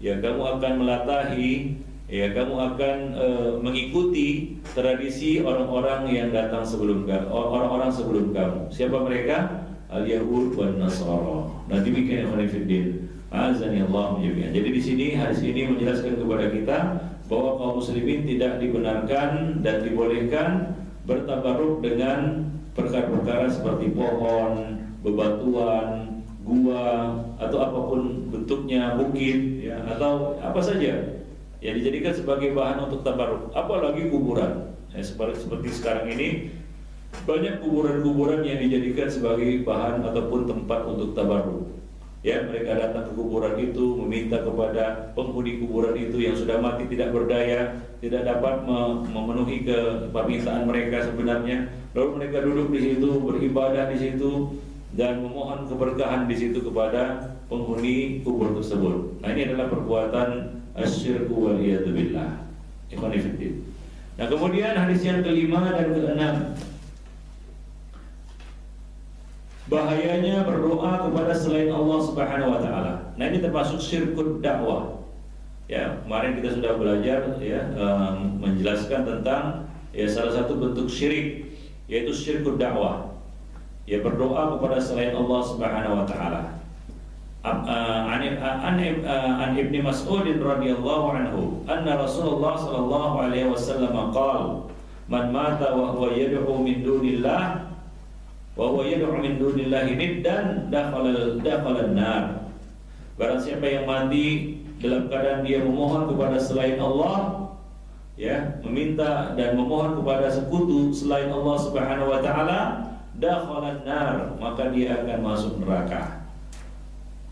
ya kamu akan melatahi, ya kamu akan mengikuti tradisi orang-orang yang datang sebelum kamu, orang-orang sebelum kamu. Siapa mereka? Al-Yahud wan Nasara. Nah, demikian ikhwan fillah. Azani Allah jami'an. Jadi di sini hadis ini menjelaskan kepada kita bahwa kaum muslimin tidak dibenarkan dan dibolehkan bertabarruk dengan perkara-perkara seperti pohon, bebatuan, gua atau apapun bentuknya, bukit ya, atau apa saja ya dijadikan sebagai bahan untuk tabarruk, apalagi kuburan ya, seperti sekarang ini banyak kuburan-kuburan yang dijadikan sebagai bahan ataupun tempat untuk tabarruk ya. Mereka datang ke kuburan itu meminta kepada penghuni kuburan itu yang sudah mati tidak berdaya, tidak dapat memenuhi permintaan mereka sebenarnya, lalu mereka duduk di situ, beribadah di situ dan memohon keberkahan di situ kepada penghuni kubur tersebut. Nah, ini adalah perbuatan asyirku wal iyadu billah. Ikhwan fillah. Nah, kemudian hadis yang kelima dan keenam, bahayanya berdoa kepada selain Allah Subhanahu wa taala. Nah, ini termasuk syirkut dakwah. Ya, kemarin kita sudah belajar ya menjelaskan tentang ya salah satu bentuk syirik yaitu syirkut dakwah. Ya, berdoa kepada selain Allah Subhanahu wa taala. An Ibnu Mas'ud radhiyallahu anhu anna Rasulullah sallallahu alaihi wasallam qala man mata wa huwa yad'u min dunillah wa huwa yad'u min dunillahi niddan dakhala an-nar. Barang siapa yang mati dalam keadaan dia memohon kepada selain Allah, ya, meminta dan memohon kepada sekutu selain Allah Subhanahu wa taala, dakhala an-nar, maka dia akan masuk neraka.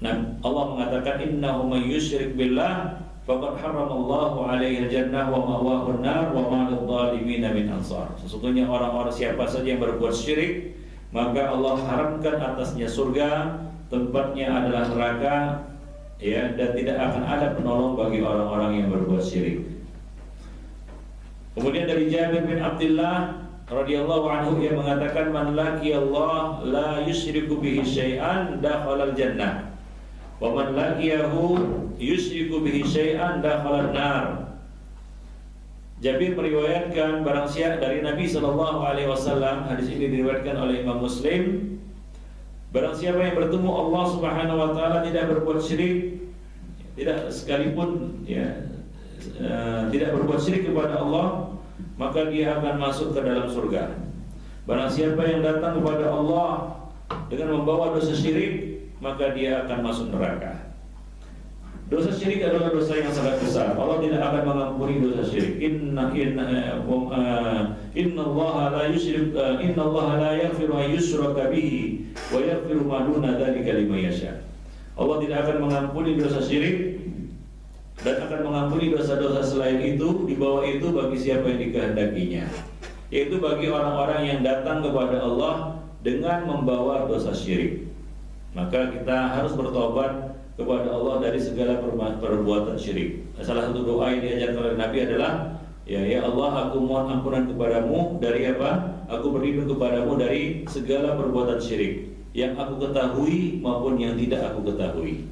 Nah, Allah mengatakan innahu may yusyrik billah faqad haramallahu alaihi al-jannah wa ma'wahu an-nar wa ma lidh-dhalimin min ansar. Sesungguhnya orang-orang siapa saja yang berbuat syirik, maka Allah haramkan atasnya surga, tempatnya adalah neraka, ya, dan tidak akan ada penolong bagi orang-orang yang berbuat syirik. Kemudian dari Jabir bin Abdullah radhiyallahu anhu yang mengatakan man laqi Allah la yusyriku bihi syai'an dakhala al-jannah wa man laqiyahu yusyriku bihi syai'an dakhala an-nar. Jabir meriwayatkan barang siapa dari Nabi sallallahu alaihi wasallam, hadis ini diriwayatkan oleh Imam Muslim, barang siapa yang bertemu Allah Subhanahu wa taala tidak berbuat syirik, tidak sekalipun ya tidak berbuat syirik kepada Allah, maka dia akan masuk ke dalam surga. Barang siapa yang datang kepada Allah dengan membawa dosa syirik, maka dia akan masuk neraka. Dosa syirik adalah dosa yang sangat besar. Allah tidak akan mengampuni dosa syirik. Inna Allah la yaghfiru an yushraka bihi wa yaghfiru ma duna dzalika liman yasha. Allah tidak akan mengampuni dosa syirik dan akan mengampuni dosa-dosa selain itu, di bawah itu bagi siapa yang dikehendakinya, yaitu bagi orang-orang yang datang kepada Allah dengan membawa dosa syirik. Maka kita harus bertobat kepada Allah dari segala perbuatan syirik. Salah satu doa yang diajarkan oleh Nabi adalah ya Allah, aku mohon ampunan kepadamu dari apa? Aku berlindung kepadamu dari segala perbuatan syirik yang aku ketahui maupun yang tidak aku ketahui.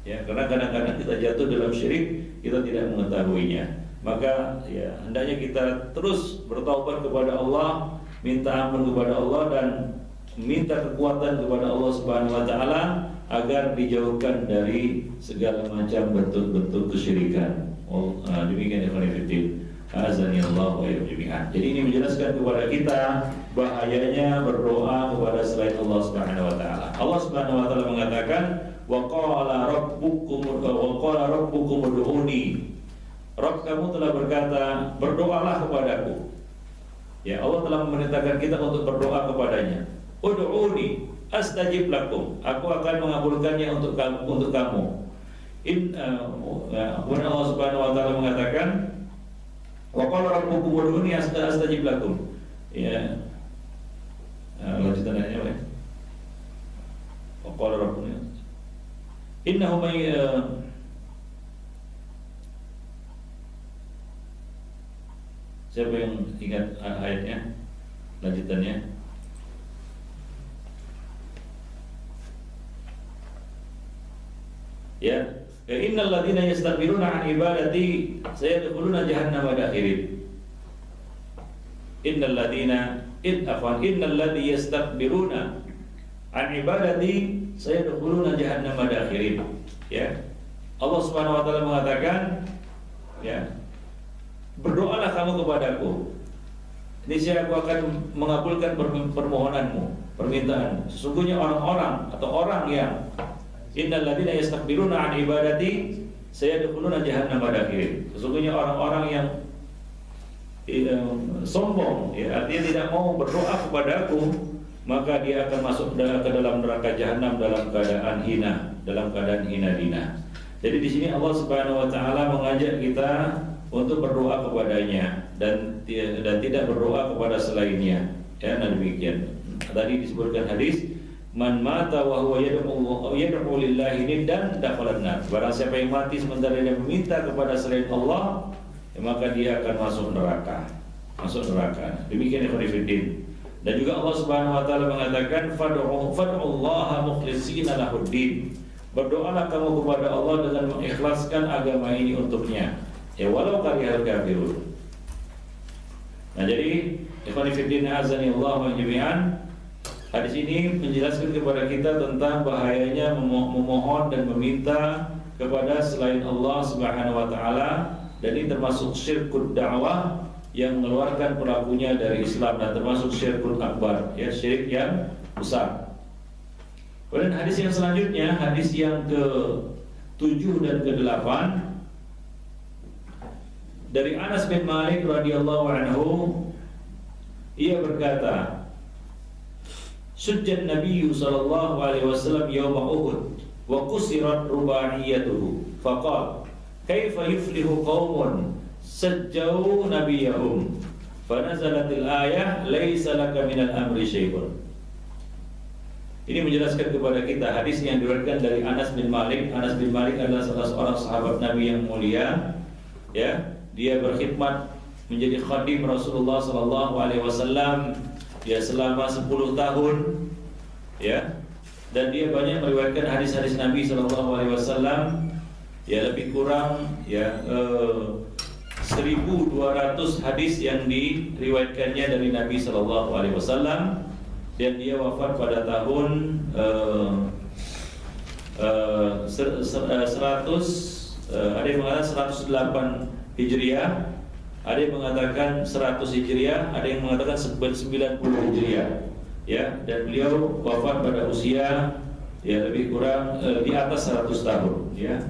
Ya, karena kadang-kadang kita jatuh dalam syirik, kita tidak mengetahuinya. Maka ya hendaknya kita terus bertaubat kepada Allah, minta ampun kepada Allah dan minta kekuatan kepada Allah Subhanahu wa taala agar dijauhkan dari segala macam bentuk-bentuk kesyirikan. Demikian ya khairuddin. Azani Allah wa jami'an. Jadi ini menjelaskan kepada kita bahayanya berdoa kepada selain Allah Subhanahu wa taala. Allah Subhanahu wa taala mengatakan wa qala rabbukum ud'uni. Rabb kamu telah berkata, berdoalah kepadaku. Ya, Allah telah memerintahkan kita untuk berdoa kepadanya. Ud'uni astajib lakum. Aku akan mengabulkannya untuk kamu. Kemudian Allah Subhanahu wa taala mengatakan wa qala rabbukum ud'uni astajib lakum. Ya. Lanjutannya apa ya? Wa qala rabbukum innahu may siapa yang ingat ayatnya? Lanjutannya. Ya, innal ladzina yastakbiruna an ibadati sayadkhuluna jahannama dakhirin. Innal ladzi yastakbiruna an ibadati sayadkhuluna jahannama dakhirin. Ya. Allah Subhanahu wa taala mengatakan, ya, berdoalah kamu kepadaku, niscaya aku akan mengabulkan permohonanmu, permintaanmu. Sesungguhnya orang-orang atau orang yang innal ladzina yastakbiruna an ibadati sayadkhuluna jahannama dakhirin. Sesungguhnya orang-orang yang sombong, ya, artinya tidak mau berdoa kepadaku, maka dia akan masuk ke dalam neraka jahanam dalam keadaan hina, dalam keadaan hina dina. Jadi di sini Allah Subhanahu wa taala mengajak kita untuk berdoa kepadanya dan tidak berdoa kepada selainnya. Ya, nah demikian. Tadi disebutkan hadis, man mata wa huwa yad'u lillahi niddan dakhalan nar. Barang siapa yang mati sementara dia meminta kepada selain Allah, ya, maka dia akan masuk neraka. Masuk neraka. Demikian ikhwan fillah. Dan juga Allah Subhanahu wa taala mengatakan fad'ullaha mukhlishina lahuddin. Berdoalah kamu kepada Allah dengan mengikhlaskan agama ini untuknya. Ya walau karihal kafirun. Nah jadi ikhwan fillah azani Allah wa jami'an, hadis ini menjelaskan kepada kita tentang bahayanya memohon dan meminta kepada selain Allah Subhanahu wa taala, dan ini termasuk syirkul dakwah yang mengeluarkan pelakunya dari Islam dan termasuk syirkul akbar, ya, syirik yang besar. Kemudian hadis yang selanjutnya, hadis yang ke-7 dan ke-8 dari Anas bin Malik radhiyallahu anhu, ia berkata, Sujjan Nabi sallallahu alaihi wasallam yauma Uhud wa qusirat rubaiyatuhu faqala kaifa yuflihu qaumun sajjau nabiyahum fanazalatil ayah laisa laka minal amri syai'un. Ini menjelaskan kepada kita hadis yang diriwayatkan dari Anas bin Malik. Anas bin Malik adalah salah seorang sahabat Nabi yang mulia. Ya, dia berkhidmat menjadi khadim Rasulullah sallallahu alaihi wasallam dia selama 10 tahun. Ya. Dan dia banyak meriwayatkan hadis-hadis Nabi sallallahu alaihi wasallam. Ya, lebih kurang ya 1200 hadis yang diriwayatkannya dari Nabi sallallahu alaihi wasallam. Dan dia wafat pada tahun 100 ada yang mengatakan 108 Hijriah, ada yang mengatakan 100 Hijriah, ada yang mengatakan 90 Hijriah. Ya, dan beliau wafat pada usia ya lebih kurang di atas 100 tahun, ya,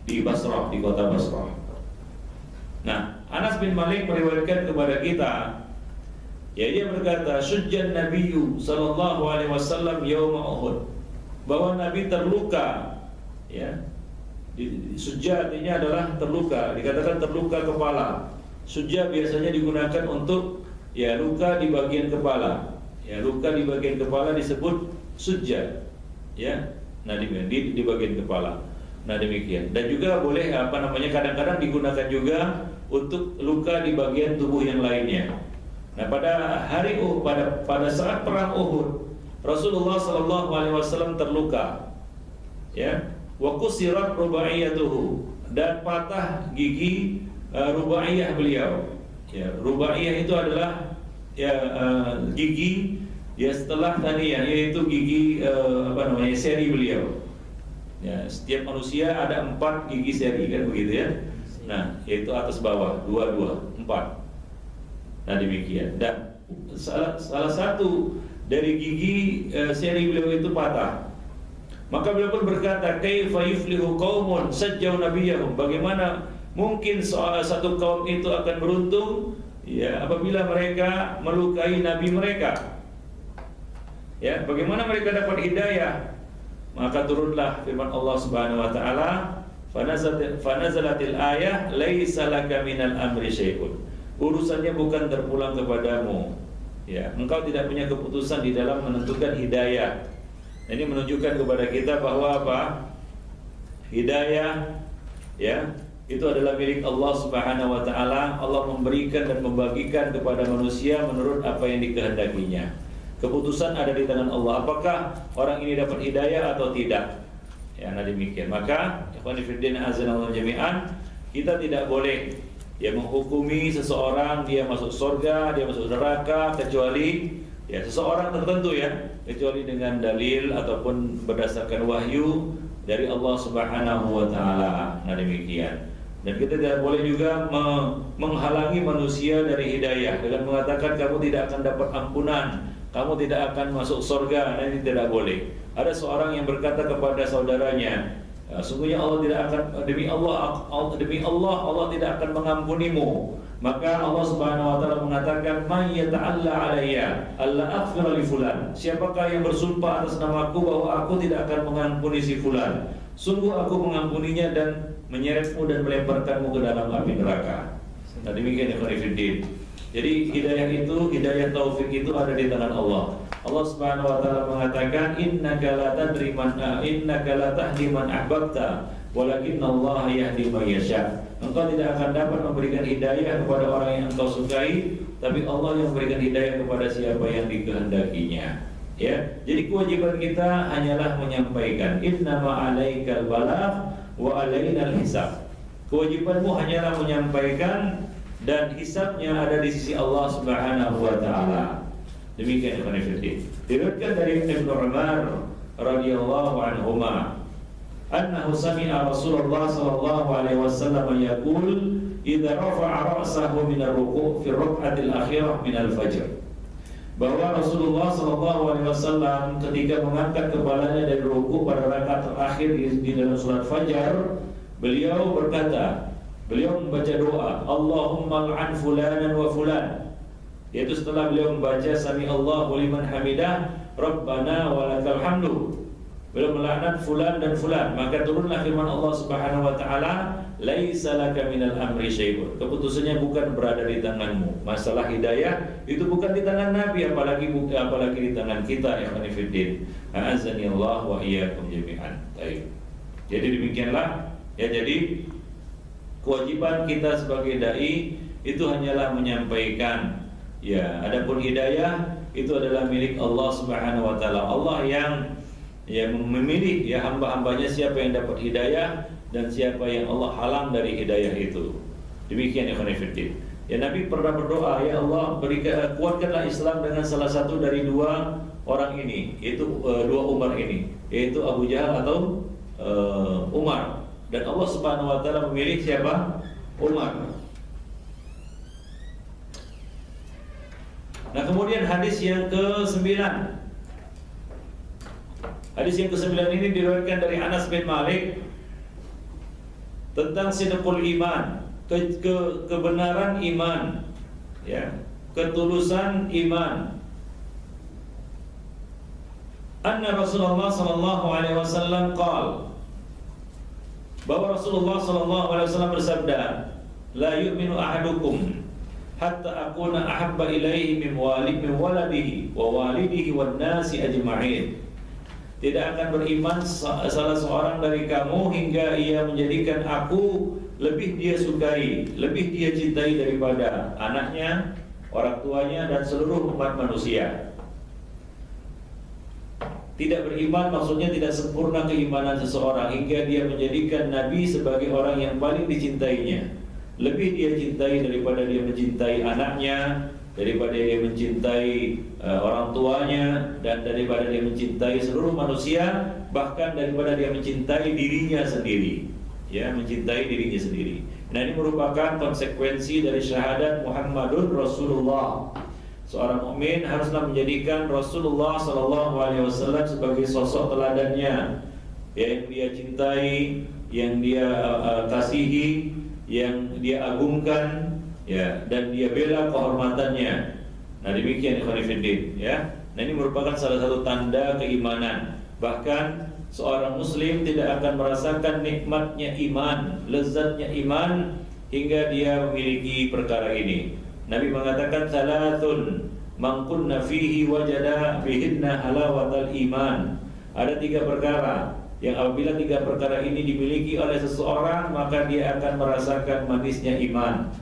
di Basrah, di kota Basrah. Nah, Anas bin Malik meriwayatkan kepada kita, ya, dia berkata, Sujjan Nabiyyu sallallahu alaihi wasallam yauma Uhud, bahwa Nabi terluka, ya. Sujja artinya adalah terluka, dikatakan terluka kepala. Sujja biasanya digunakan untuk ya luka di bagian kepala. Ya, luka di bagian kepala disebut sujja. Ya. Nah, di bagian kepala. Nah, demikian. Dan juga boleh kadang-kadang digunakan juga untuk luka di bagian tubuh yang lainnya. Nah, pada hari pada saat perang Uhud, Rasulullah sallallahu alaihi wasallam terluka. Ya, wa qusirat rubaiyatuhu, dan patah gigi rubaiyah beliau. Ya, rubaiyah itu adalah ya gigi ya setelah tadi ya, yaitu gigi seri beliau. Ya, setiap manusia ada 4 gigi seri, kan begitu ya. Nah, yaitu atas bawah, 4. Nah, demikian. Dan salah satu dari gigi seri beliau itu patah. Maka beliau pun berkata, kaifa yuflihu qaumun sajjau nabiyahum, bagaimana mungkin satu kaum itu akan beruntung ya apabila mereka melukai nabi mereka. Ya, bagaimana mereka dapat hidayah? Maka turunlah firman Allah Subhanahu wa taala, fanazalatil ayah laisa laka minal amri syai'un. Urusannya bukan terpulang kepadamu. Ya, engkau tidak punya keputusan di dalam menentukan hidayah. Ini menunjukkan kepada kita bahwa apa? Hidayah ya, itu adalah milik Allah Subhanahu wa taala. Allah memberikan dan membagikan kepada manusia menurut apa yang dikehendakinya. Keputusan ada di tangan Allah. Apakah orang ini dapat hidayah atau tidak? Ya, nah demikian. Maka ikhwan fillah azanallahu jami'an, kita tidak boleh menghukumi seseorang dia masuk surga, dia masuk neraka kecuali seseorang tertentu kecuali dengan dalil ataupun berdasarkan wahyu dari Allah Subhanahu wa taala. Nah demikian. Dan kita tidak boleh juga menghalangi manusia dari hidayah dengan mengatakan kamu tidak akan dapat ampunan, kamu tidak akan masuk surga. Nah, ini tidak boleh. Ada seorang yang berkata kepada saudaranya, sungguhnya Allah tidak akan, demi Allah Allah tidak akan mengampunimu. Maka Allah Subhanahu wa taala mengatakan, "Man yata'alla alayya alla aghfira li fulan." Siapakah yang bersumpah atas namaku bahwa aku tidak akan mengampuni si fulan, sungguh aku mengampuninya dan menyeretmu dan melemparkanmu ke dalam api neraka. Nah demikian ya khairuddin. Jadi hidayah taufik itu ada di tangan Allah. Allah Subhanahu wa taala mengatakan, innaka la tahdi man ahbabta walakinnallaha yahdi man yasha. Engkau tidak akan dapat memberikan hidayah kepada orang yang engkau sukai, tapi Allah yang memberikan hidayah kepada siapa yang dikehendakinya. Ya, jadi kewajiban kita hanyalah menyampaikan, innama 'alaikal balagh wa 'alainal hisab. Kewajibanmu hanyalah menyampaikan dan hisabnya ada di sisi Allah Subhanahu wa taala. Demikian ikhwan fillah. Diriwayatkan dari Ibnu Umar radhiyallahu anhuma, annahu sami'a Rasulullah sallallahu alaihi wasallam yaqul, idza rafa'a ra'sahu min ar-ruku' fi ar-rak'atil akhirah min al-fajr. Bahwa Rasulullah sallallahu alaihi wasallam ketika mengangkat kepalanya dari ruku' pada rakaat terakhir di dalam salat fajar, beliau berkata, beliau membaca doa, Allahumma al'an fulanan wa fulan. Yaitu setelah beliau membaca sami Allahu liman hamidah, Rabbana walakal hamdu, beliau melaknat fulan dan fulan. Maka turunlah firman Allah Subhanahu wa taala, laisa laka minal amri syai'un. Keputusannya bukan berada di tanganmu. Masalah hidayah itu bukan di tangan Nabi, apalagi di tangan kita ya khonifuddin. A'azzani Allah wa iyyakum jami'an. Baik. Jadi demikianlah jadi kewajiban kita sebagai dai itu hanyalah menyampaikan. Adapun hidayah itu adalah milik Allah Subhanahu wa taala. Allah yang memilih hamba-hambanya siapa yang dapat hidayah dan siapa yang Allah halang dari hidayah itu. Demikian ya khonifuddin. Nabi pernah berdoa, ya Allah kuatkanlah Islam dengan salah satu dari dua orang ini, yaitu dua Umar ini, yaitu Abu Jahal atau Umar. Dan Allah Subhanahu wa taala memilih siapa? Umar. Nah, kemudian hadis yang ke-9. Hadis yang ke-9 ini diriwayatkan dari Anas bin Malik tentang sidqul iman, kebenaran iman, ketulusan iman. Anna Rasulullah sallallahu alaihi wasallam qala, bahwa Rasulullah sallallahu alaihi wasallam bersabda, la yu'minu ahadukum hatta akuna ahabba ilaihi min waladihi wa walidihi wan nasi ajma'in. Tidak akan beriman salah seorang dari kamu hingga ia menjadikan aku lebih dia sukai, lebih dia cintai daripada anaknya, orang tuanya dan seluruh umat manusia. Tidak beriman maksudnya tidak sempurna keimanan seseorang hingga dia menjadikan Nabi sebagai orang yang paling dicintainya. Lebih dia cintai daripada dia mencintai anaknya, daripada dia mencintai orang tuanya, dan daripada dia mencintai seluruh manusia, bahkan daripada dia mencintai dirinya sendiri. Mencintai dirinya sendiri. Nah, ini merupakan konsekuensi dari syahadat Muhammadun Rasulullah. Seorang mukmin haruslah menjadikan Rasulullah sallallahu alaihi wasallam sebagai sosok teladannya, yang dia cintai, yang dia kasihi, yang dia agungkan, dan dia bela kehormatannya. Nah, demikian ikhwan fillah. Nah, ini merupakan salah satu tanda keimanan. Bahkan seorang muslim tidak akan merasakan nikmatnya iman, lezatnya iman hingga dia memiliki perkara ini. Nabi mengatakan salatun man kunna fihi wajada bihinna halawatal iman. Ada 3 perkara yang apabila 3 perkara ini dimiliki oleh seseorang, maka dia akan merasakan manisnya iman.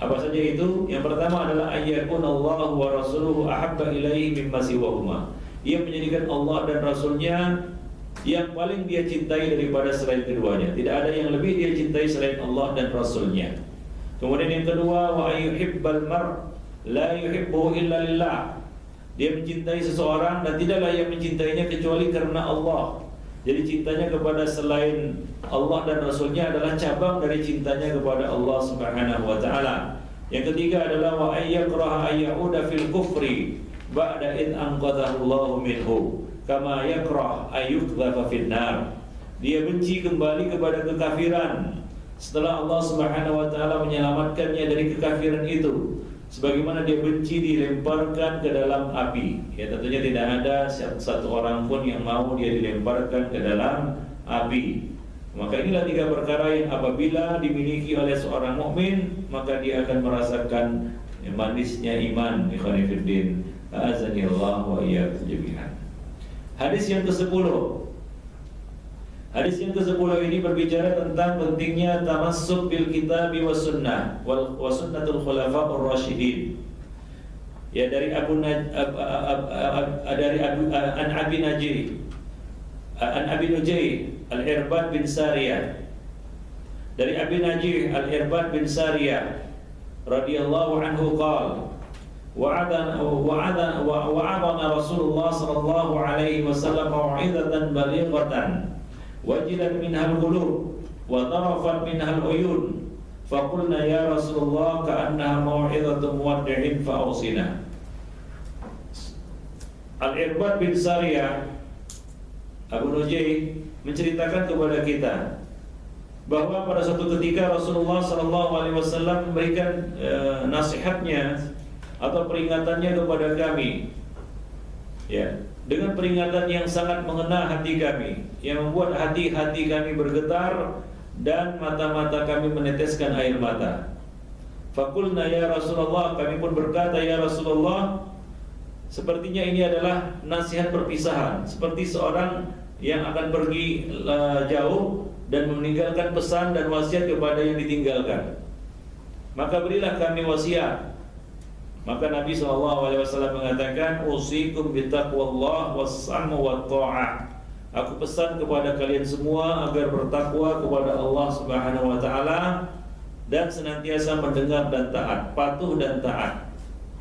Apa saja itu? Yang pertama adalah ayyakun-Allahu wa rasuluhu ahabba ilaihi mimma siwahuma. Ia menjadikan Allah dan Rasulnya yang paling dia cintai daripada selain keduanya. Tidak ada yang lebih dia cintai selain Allah dan Rasulnya. Kemudian yang kedua, wa ayyuhibbal mar la yuhibbu illa lillah. Dia mencintai seseorang dan tidaklah ia mencintainya kecuali karena Allah. Jadi cintanya kepada selain Allah dan Rasulnya adalah cabang dari cintanya kepada Allah Subhanahu wa taala. Yang ketiga adalah wa ayyakraha ayyauda fil kufri ba'da in anqadhahu Allah minhu kama yakrah ayyukdhafa fin nar. Dia benci kembali kepada kekafiran setelah Allah Subhanahu wa taala menyelamatkannya dari kekafiran itu, sebagaimana dia benci dilemparkan ke dalam api. Ya, tentunya tidak ada satu orang pun yang mau dia dilemparkan ke dalam api. Maka inilah tiga perkara yang apabila dimiliki oleh seorang mukmin, maka dia akan merasakan manisnya iman. Ikhwani fiddin, a'azzanillahu wa iyyakum jami'an. Hadis yang ke-10. Hadis yang ke-10 ini berbicara tentang pentingnya tamassuk bil kitab wa sunnah wa sunnatul khulafa'ur rasyidin. Ya, dari Abi Najih Al-Irbad bin Sariyah. Dari Abi Najih Al-Irbad bin Sariyah radhiyallahu anhu qala wa'adana Rasulullah sallallahu alaihi wasallam mau'izatan balighatan wajilat minhal qulub wa tarafat minhal uyun faqulna ya Rasulullah ka'annaha mau'izatu muwaddi'in fa'awsina. Al-Irbad bin Sariyah Abu Najih menceritakan kepada kita bahwa pada suatu ketika Rasulullah SAW memberikan nasihatnya atau peringatannya kepada kami, ya, dengan peringatan yang sangat mengena hati kami, yang membuat hati-hati kami bergetar dan mata-mata kami meneteskan air mata. Fakulna ya Rasulullah, kami pun berkata ya Rasulullah, sepertinya ini adalah nasihat perpisahan, seperti seorang yang akan pergi jauh dan meninggalkan pesan dan wasiat kepada yang ditinggalkan. Maka berilah kami wasiat. Maka Nabi SAW mengatakan, usikum bitaqwallah was-sam'u wat-tha'ah. Aku pesan kepada kalian semua agar bertakwa kepada Allah Subhanahu wa taala dan senantiasa mendengar dan taat, patuh dan taat.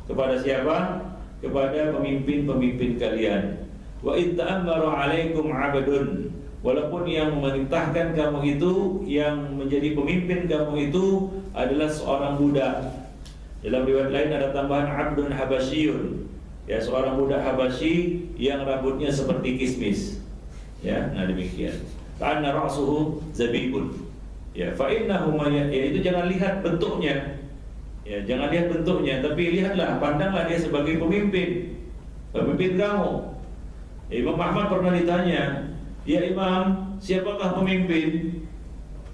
Kepada siapa? Kepada pemimpin-pemimpin kalian. Wa in ta'ammaru 'alaikum 'abdun, walaupun yang memerintahkan kamu itu, yang menjadi pemimpin kamu itu adalah seorang budak. Dalam riwayat lain ada tambahan 'abdun habasyiyun, ya, seorang budak Habasyi yang rambutnya seperti kismis. Ya, nah demikian. Ta'anna ra'suhu zabibun. Ya, fa innahu ya, itu jangan lihat bentuknya. Ya, jangan lihat bentuknya, tapi lihatlah, pandanglah dia sebagai pemimpin kamu. Imam Ahmad pernah ditanya, ya Imam, siapakah pemimpin?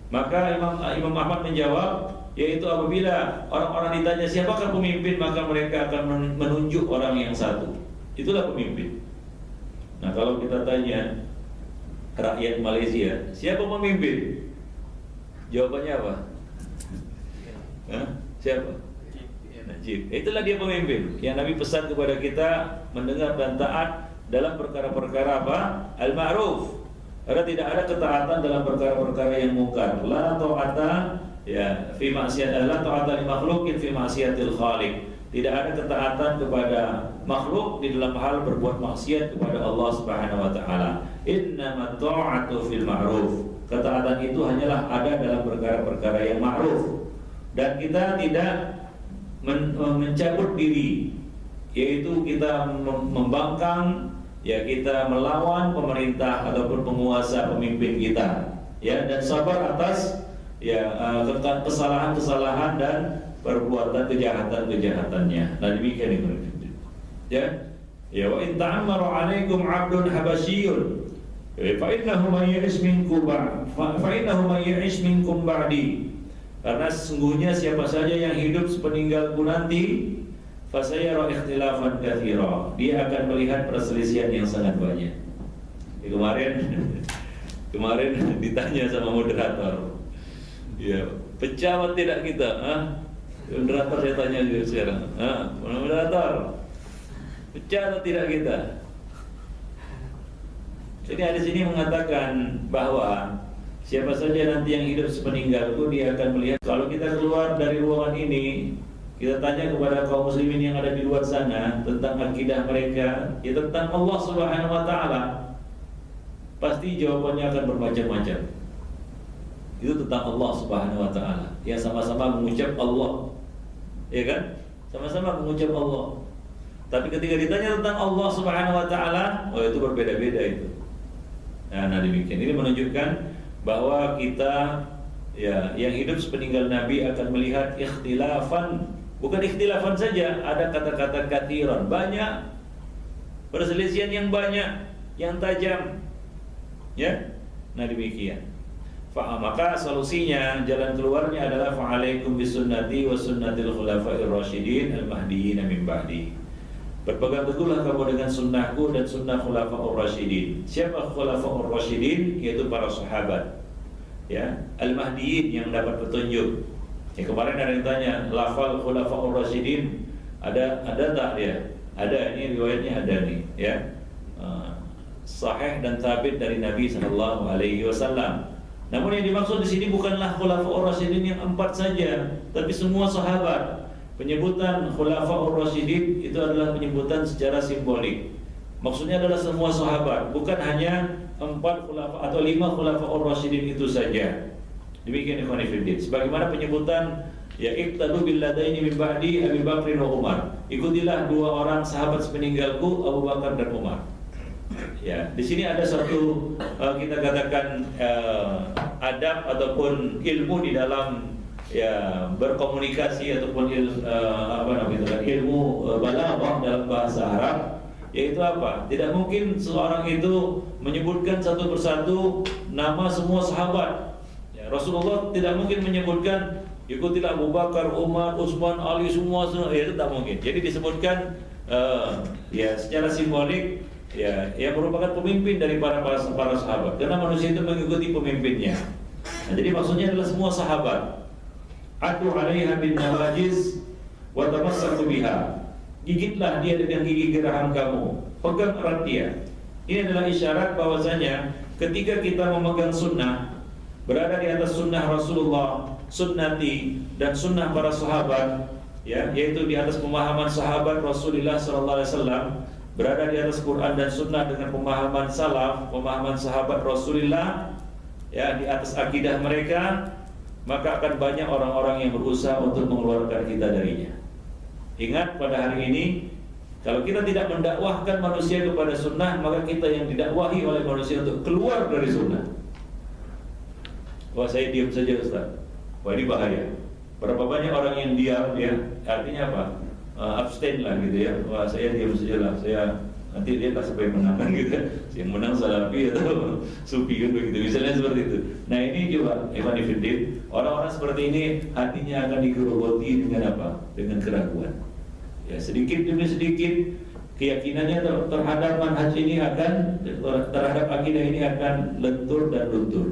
Maka Imam Ahmad menjawab, yaitu apabila orang-orang ditanya siapakah pemimpin, maka mereka akan menunjuk orang yang satu. Itulah pemimpin. Nah, kalau kita tanya rakyat Malaysia, siapa pemimpin? Jawabannya apa? Hah? Siapa? Najib. Itulah dia pemimpin yang Nabi pesan kepada kita mendengar dan taat dalam perkara-perkara apa? Al-ma'ruf. Karena tidak ada ketaatan dalam perkara-perkara yang mungkar. La ta'ata ya fi ma'siyat, la ta'ata li makhluqin fi ma'siyatil khaliq. Tidak ada ketaatan kepada makhluk di dalam hal berbuat maksiat kepada Allah Subhanahu wa taala. Innamat ta'atu fil ma'ruf. Ketaatan itu hanyalah ada dalam perkara-perkara yang ma'ruf. Dan kita tidak mencabut diri, yaitu kita membangkang, ya, kita melawan pemerintah ataupun penguasa pemimpin kita, ya, dan sabar atas ya kesalahan-kesalahan dan perbuatan kejahatan-kejahatannya. Nah, demikian itu. Ya. Ya, wa in ta'ammaru 'alaikum 'abdun habasyiyun fa innahu may ya'ish minkum ba'di. Karena sesungguhnya siapa saja yang hidup sepeninggalku nanti, fasayara ikhtilafan katsira, dia akan melihat perselisihan yang sangat banyak. Kemarin ditanya sama moderator, ya, pecah atau tidak kita? Moderator saya tanya juga sekarang, moderator, pecah atau tidak kita? Jadi hadis ini mengatakan bahwa siapa saja nanti yang hidup sepeninggalku, dia akan melihat. Kalau kita keluar dari ruangan ini, kita tanya kepada kaum muslimin yang ada di luar sana tentang akidah mereka, ya tentang Allah Subhanahu wa taala, pasti jawabannya akan bermacam-macam. Itu tentang Allah Subhanahu wa taala. Yang sama-sama mengucap Allah. Ya kan? Sama-sama mengucap Allah. Tapi ketika ditanya tentang Allah Subhanahu wa taala, oh itu berbeda-beda itu. Nah, demikian. Ini menunjukkan bahwa kita ya yang hidup sepeninggal Nabi akan melihat ikhtilafan, bukan ikhtilafan saja, ada kata-kata kathiran, banyak perselisihan yang banyak, yang tajam. Ya. Nah, demikian. Maka solusinya, jalan keluarnya adalah fa'alaikum bisunnati wa sunnatil khulafa'ir rasyidin al-mahdiyyin min ba'di. Berpegang teguhlah kamu dengan sunnahku dan sunnah khulafa'ur rasyidin. Siapa khulafa'ur rasyidin? Yaitu para sahabat. Ya, al-mahdiyyin yang dapat petunjuk. Ya, kemarin ada yang tanya, lafal khulafa'ur rasyidin ada tak dia? Ada, ini riwayatnya ada nih, ya. Sahih dan sabit dari Nabi sallallahu alaihi wasallam. Namun yang dimaksud di sini bukanlah khulafa'ur rasyidin yang 4 saja, tapi semua sahabat. Penyebutan khulafa'ur rasyidin itu adalah penyebutan secara simbolik. Maksudnya adalah semua sahabat, bukan hanya 4 khulafa atau 5 khulafa'ur rasyidin itu saja. Demikian ikhwan fillah. Sebagaimana penyebutan ya iqtadu bil ladaini min ba'di Abi Bakr wa Umar. Ikutilah 2 orang sahabat sepeninggalku, Abu Bakar dan Umar. Ya, di sini ada satu kita katakan adab ataupun ilmu di dalam ya berkomunikasi ataupun ilmu balaghah dalam bahasa Arab, yaitu apa? Tidak mungkin seorang itu menyebutkan satu persatu nama semua sahabat. Ya, Rasulullah tidak mungkin menyebutkan ikutilah Abu Bakar, Umar, Utsman, Ali semua, ya itu tak mungkin. Jadi disebutkan ya secara simbolik ya yang merupakan pemimpin dari para sahabat, karena manusia itu mengikuti pemimpinnya. Nah, jadi maksudnya adalah semua sahabat. Adu 'alaiha bin nawajiz wa tamassaku biha. Gigitlah dia dengan gigi geraham kamu, pegang erat dia. Ini adalah isyarat bahwasanya ketika kita memegang sunnah, berada di atas sunnah Rasulullah, sunnati dan sunnah para sahabat, ya, yaitu di atas pemahaman sahabat Rasulullah sallallahu alaihi wasallam, berada di atas Quran dan Sunnah dengan pemahaman salaf, pemahaman sahabat Rasulullah, ya, di atas akidah mereka, maka akan banyak orang-orang yang berusaha untuk mengeluarkan kita darinya. Ingat, pada hari ini kalau kita tidak mendakwahkan manusia kepada sunnah, maka kita yang didakwahi oleh manusia untuk keluar dari sunnah. Wah, saya diam saja Ustaz. Wah, ini bahaya. Berapa banyak orang yang diam, ya, artinya apa? Abstain lah gitu ya. Wah, saya diam saja lah. Saya nanti dia tak sampai menang gitu. Yang menang salafi atau sufi kan begitu. Misalnya seperti itu. Nah, ini juga ikhwan fillah, orang-orang seperti ini hatinya akan digerogoti dengan apa? Dengan keraguan. Ya, sedikit demi sedikit keyakinannya terhadap manhaj ini akan, terhadap akidah ini akan lentur dan luntur.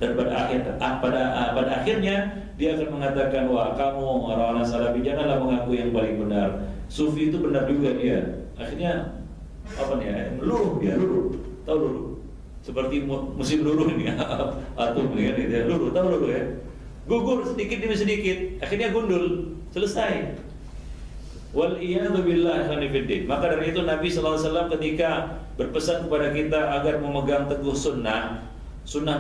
Dan pada akhirnya dia akan mengatakan, wah, kamu orang-orang salafi janganlah mengaku yang paling benar. Sufi itu benar juga dia. Akhirnya apa nih? Luruh dia, luruh. Tahu luruh? Seperti musim luruh ini, atom kan gitu ya. Luruh, tahu luruh ya? Gugur sedikit demi sedikit, akhirnya gundul, selesai. Wal iyadu billah khanifiddin. Maka dari itu Nabi sallallahu alaihi wasallam ketika berpesan kepada kita agar memegang teguh sunnah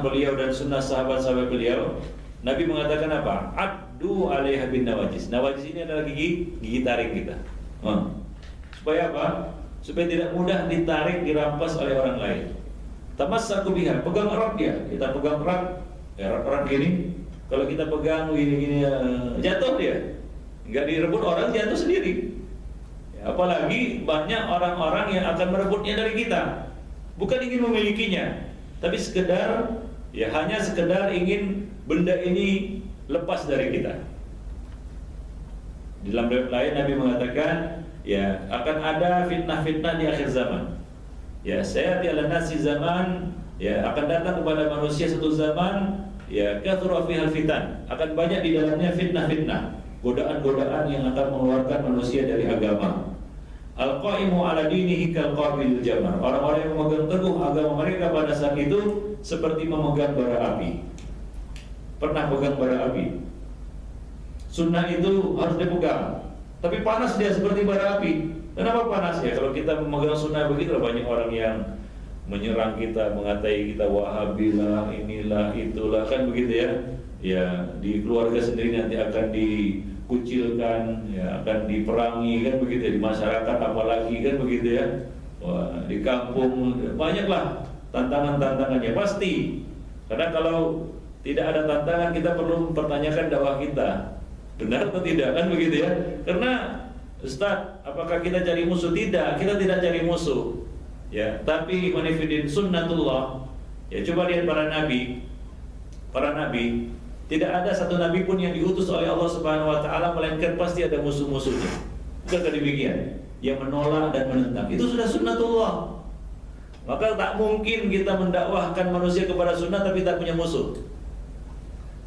beliau dan sunnah sahabat-sahabat beliau, Nabi mengatakan apa? Addu 'alaiha bin nawajiz. Nawajiz ini adalah gigi taring kita. Supaya apa? Supaya tidak mudah ditarik, dirampas oleh orang lain. Tamassaku biha, pegang erat dia. Kita pegang erat, erat gini. Kalau kita pegang gini jatuh dia. Enggak direbut orang, jatuh sendiri. Ya, apalagi banyak orang-orang yang akan merebutnya dari kita. Bukan ingin memilikinya, tapi sekedar, ya hanya sekedar ingin benda ini lepas dari kita. Di dalam riwayat lain Nabi mengatakan, ya akan ada fitnah-fitnah di akhir zaman. Ya, saya tiada nasi zaman, ya akan datang kepada manusia satu zaman, ya kathura fihal fitan, akan banyak di dalamnya fitnah-fitnah, godaan-godaan yang akan mengeluarkan manusia dari agama. Al-qaimu ala dinihi kal-qabilul jamar. Orang-orang yang memegang teguh agama mereka pada saat itu seperti memegang bara api. Pernah pegang bara api? Sunnah itu harus dipegang. Tapi panas dia seperti bara api. Kenapa panas ya? Kalau kita memegang sunnah begitu, banyak orang yang menyerang kita, mengatai kita Wahabilah, inilah, itulah, kan begitu ya. Ya, di keluarga sendiri nanti akan dikucilkan, ya, akan diperangi, kan begitu ya. Di masyarakat apalagi, kan begitu ya. Wah, di kampung banyaklah tantangan-tantangannya pasti. Karena kalau tidak ada tantangan, kita perlu mempertanyakan dakwah kita benar atau tidak, kan begitu ya. Karena Ustaz, apakah kita cari musuh? Tidak, kita tidak cari musuh. Ya, tapi manifidin sunnatullah. Ya, coba lihat para nabi. Para nabi, tidak ada satu nabi pun yang diutus oleh Allah Subhanahu wa taala melainkan pasti ada musuh-musuhnya. Bukankah demikian? Yang menolak dan menentang. Itu sudah sunnatullah. Maka tak mungkin kita mendakwahkan manusia kepada sunnah tapi tak punya musuh.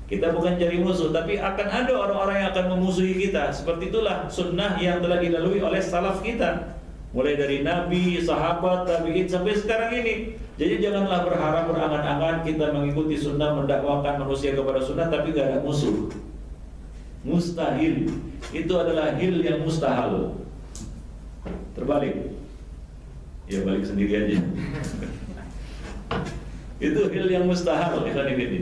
Kita bukan cari musuh, tapi akan ada orang-orang yang akan memusuhi kita. Seperti itulah sunnah yang telah dilalui oleh salaf kita, mulai dari nabi, sahabat, tabi'in sampai sekarang ini. Jadi janganlah berharap berangan-angan kita mengikuti sunnah, mendakwakan manusia kepada sunnah tapi gak ada musuh. Mustahil. Itu adalah hil yang mustahil. Terbalik. Ya balik sendiri aja. Itu hil yang mustahil,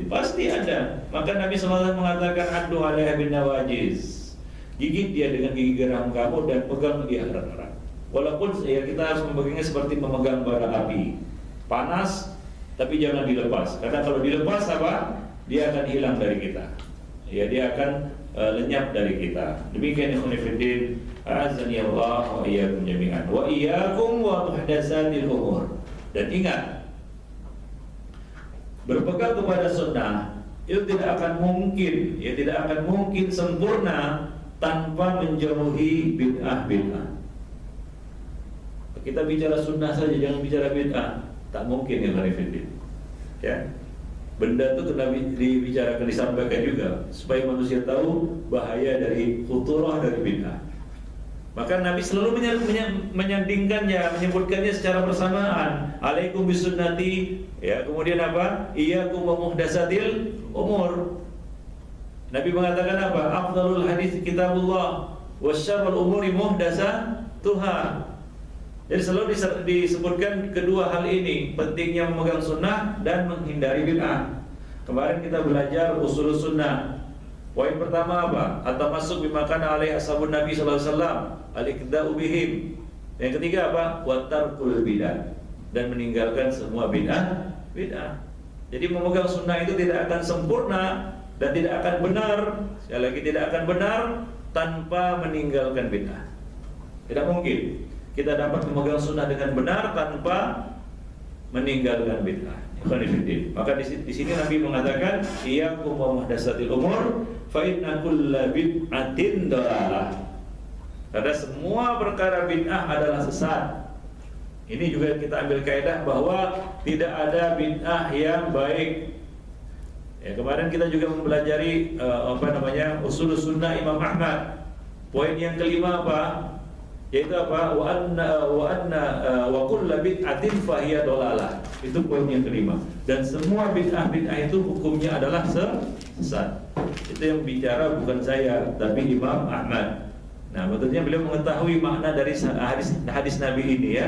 pasti ada. Maka Nabi SAW mengatakan addu alaiha bin nawajiz. Gigit dia dengan gigi geram kamu dan pegang dia erat-erat. Walaupun ya kita harus memegangnya seperti memegang bara api. Panas tapi jangan dilepas. Karena kalau dilepas apa? Dia akan hilang dari kita. Ya, dia akan lenyap dari kita. Demikian ikhwan fillah, azani Allah wa iyyakum jami'an. Wa iyyakum wa muhdatsatil umur. Dan ingat, berpegang kepada sunnah itu tidak akan mungkin, ya tidak akan mungkin sempurna tanpa menjauhi bid'ah-bid'ah. Kita bicara sunnah saja, jangan bicara bid'ah, tak mungkin ya Khalifidin. Ya, benda itu kena dibicarakan, disampaikan juga supaya manusia tahu bahaya dari khuturah dari bid'ah. Maka Nabi selalu menyandingkannya, menyebutkannya secara bersamaan. Alaikum bisunnati, ya, kemudian apa? Iyyakum wa muhdatsatil umur. Nabi mengatakan apa? Afdalul hadis kitabullah wa syarrul umuri muhdatsatuha. Jadi selalu disebutkan kedua hal ini, pentingnya memegang sunnah dan menghindari bid'ah. Kemarin kita belajar usul sunnah. Poin pertama apa? At-tamassuk bima kana alaihi ashabun Nabi sallallahu alaihi wasallam, al-iqda'u bihim. Yang ketiga apa? Wa tarkul bid'ah, dan meninggalkan semua bid'ah. Jadi memegang sunnah itu tidak akan sempurna dan tidak akan benar. Sekali lagi, tidak akan benar tanpa meninggalkan bid'ah. Tidak mungkin kita dapat memegang sunnah dengan benar tanpa meninggalkan bid'ah. Maka di sini Nabi mengatakan iyyakum wa muhdatsatil umur fa inna kulla bid'atin dhalalah. Karena semua perkara bid'ah adalah sesat. Ini juga kita ambil kaidah bahwa tidak ada bid'ah yang baik. Ya, kemarin kita juga mempelajari usul sunnah Imam Ahmad. Poin yang kelima apa? Yaitu apa? Wa kullu bid'atin fahiya dhalalah. Itu poin yang kelima. Dan semua bid'ah itu hukumnya adalah sesat. Itu yang bicara bukan saya, tapi Imam Ahmad. Nah, betulnya beliau mengetahui makna dari hadis Nabi ini ya.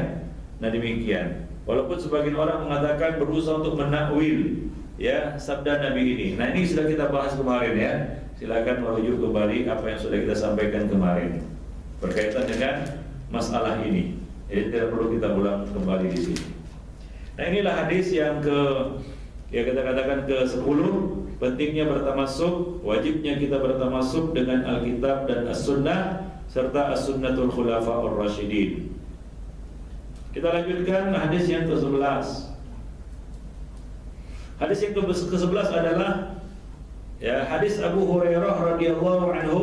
Nah, demikian. Walaupun sebagian orang mengatakan berusaha untuk menakwil ya sabda Nabi ini. Nah, ini sudah kita bahas kemarin ya. Silakan merujuk kembali apa yang sudah kita sampaikan kemarin berkaitan dengan masalah ini. Jadi tidak perlu kita ulang kembali di sini. Nah, inilah hadis yang kita katakan ke-10, pentingnya bertamasuk, wajibnya kita bertamasuk dengan Alkitab dan As-Sunnah serta As-Sunnatul Khulafaur Rasyidin. Kita lanjutkan hadis yang ke-11. Hadis yang ke-11 adalah ya, hadis Abu Hurairah radhiyallahu anhu,